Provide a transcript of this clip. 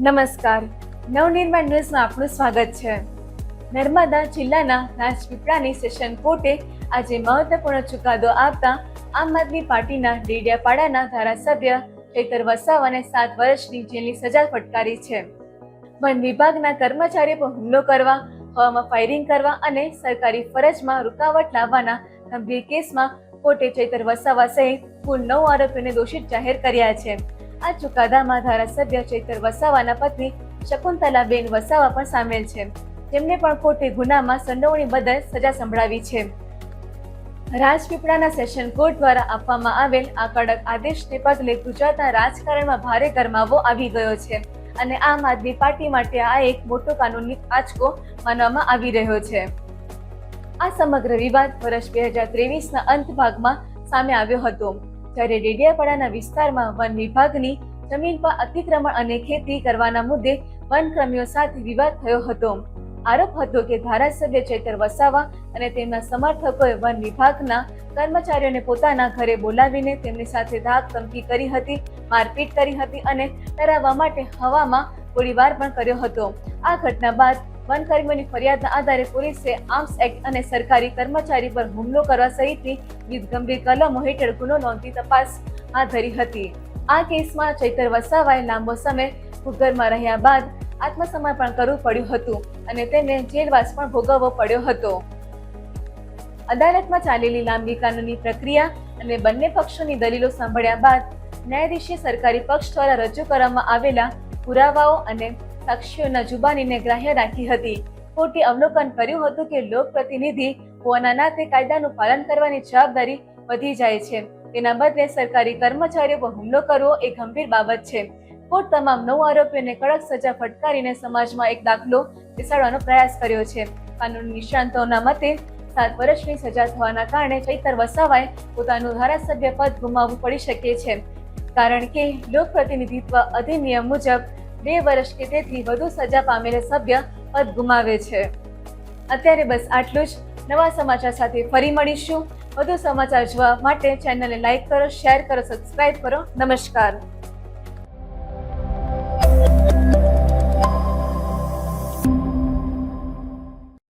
નમસ્કાર, નવનિર્માણ ન્યૂઝમાં આપનું સ્વાગત છે। નર્મદા જિલ્લાના રાજપીપળાની સેશન કોર્ટે આજે મહત્વપૂર્ણ ચુકાદો આપતા આમ આદમી પાર્ટીના ડેડિયાપાડાના ધારાસભ્ય ચૈતર વસાવાને 7 વર્ષની જેલની સજા ફટકારી છે। વન વિભાગના કર્મચારીઓ પર હુમલો કરવા, હવામાં ફાયરિંગ કરવા અને સરકારી ફરજમાં રૂકાવટ લાવવાના ગંભીર કેસમાં કોર્ટે ચૈતર વસાવા સહિત કુલ 9 આરોપીઓને દોષિત જાહેર કર્યા છે। આ ચુકાદામાં ધારાસભ્ય ચૈતર વસાવાના પત્ની શકુંતલાબેન વસાવા પણ સામેલ છે, જેમને પણ કોર્ટે ગુનામાં સંડોવણી બદલ સજા સંભળાવી છે। રાજપીપળાના સેશન કોર્ટ દ્વારા આપવામાં આવેલ આ કડક આદેશને પગલે ગુજરાતના રાજકારણમાં ભારે ગરમાવો આવી ગયો છે અને આમ આદમી પાર્ટી માટે આ એક મોટો કાનૂની આંચકો માનવામાં આવી રહ્યો છે। આ સમગ્ર વિવાદ વર્ષ 2023ના અંત ભાગમાં સામે આવ્યો હતો, જ્યારે ડેડિયાપાડાના વિસ્તારમાં વન વિભાગની જમીન પર અતિક્રમણ અને ખેતી કરવાના મુદ્દે વનકર્મીઓ સાથે વિવાદ થયો હતો। આરોપ હતો કે ધારાસભ્ય ચૈતર વસાવા અને તેમના સમર્થકોએ વન વિભાગના કર્મચારીઓને પોતાના ઘરે બોલાવીને તેમની સાથે ધાક ધમકી કરી હતી, મારપીટ કરી હતી અને ડરાવવા માટે હવામાં ગોળીબાર પણ કર્યો હતો। આ ઘટના બાદ વનકર્મીઓની ફરિયાદના આધારે પોલીસે આર્મ્સ એક્ટ અને સરકારી કર્મચારી પર હુમલો કરવા સહિતની વિવિધ ગંભીર કલમો હેઠળ ગુનો નોંધી તપાસ હાથ ધરી હતી। આ કેસમાં ચૈતર વસાવાએ લાંબો સમય ભૂગર્ભમાં રહ્યા બાદ આત્મસમર્પણ કરવું પડ્યું હતું અને તેને જેલવાસ પણ ભોગવવો પડ્યો હતો। અદાલતમાં ચાલેલી લાંબી કાનૂની પ્રક્રિયા અને બંને પક્ષોની દલીલો સાંભળ્યા બાદ ન્યાયાધીશે સરકારી પક્ષ દ્વારા રજૂ કરવામાં આવેલા પુરાવાઓ અને સાક્ષીઓના જુબાનીને ગ્રાહ્ય રાખી હતી। કોર્ટે અવલોકન કર્યું હતું કે લોકપ્રતિનિધિ હોવાના નાતે કાયદાનું પાલન કરવાની જવાબદારી વધી જાય છે, તેના બદલે સરકારી કર્મચારીઓ પર હુમલો કરવો એ ગંભીર બાબત છે। કોર્ટ તમામ 9 આરોપીઓને કડક સજા ફટકારીને સમાજમાં એક દાખલો બેસાડવાનો પ્રયાસ કર્યો છે। કાનૂની નિષ્ણાતોના મતે 7 વર્ષની સજા થવાના કારણે ચૈતર વસાવાએ પોતાનું ધારાસભ્ય પદ ગુમાવવું પડી શકે છે, કારણ કે લોકપ્રતિનિધિત્વ અધિનિયમ મુજબ 2 વર્ષ કે તેથી વધુ સજા પામેલા સભ્ય પદ ગુમાવે છે। અત્યારે બસ આટલું જ। નવા સમાચાર સાથે ફરી મળીશું। વધુ સમાચાર જોવા માટે ચેનલને લાઈક કરો, શેર કરો, સબસ્ક્રાઇબ કરો। નમસ્કાર।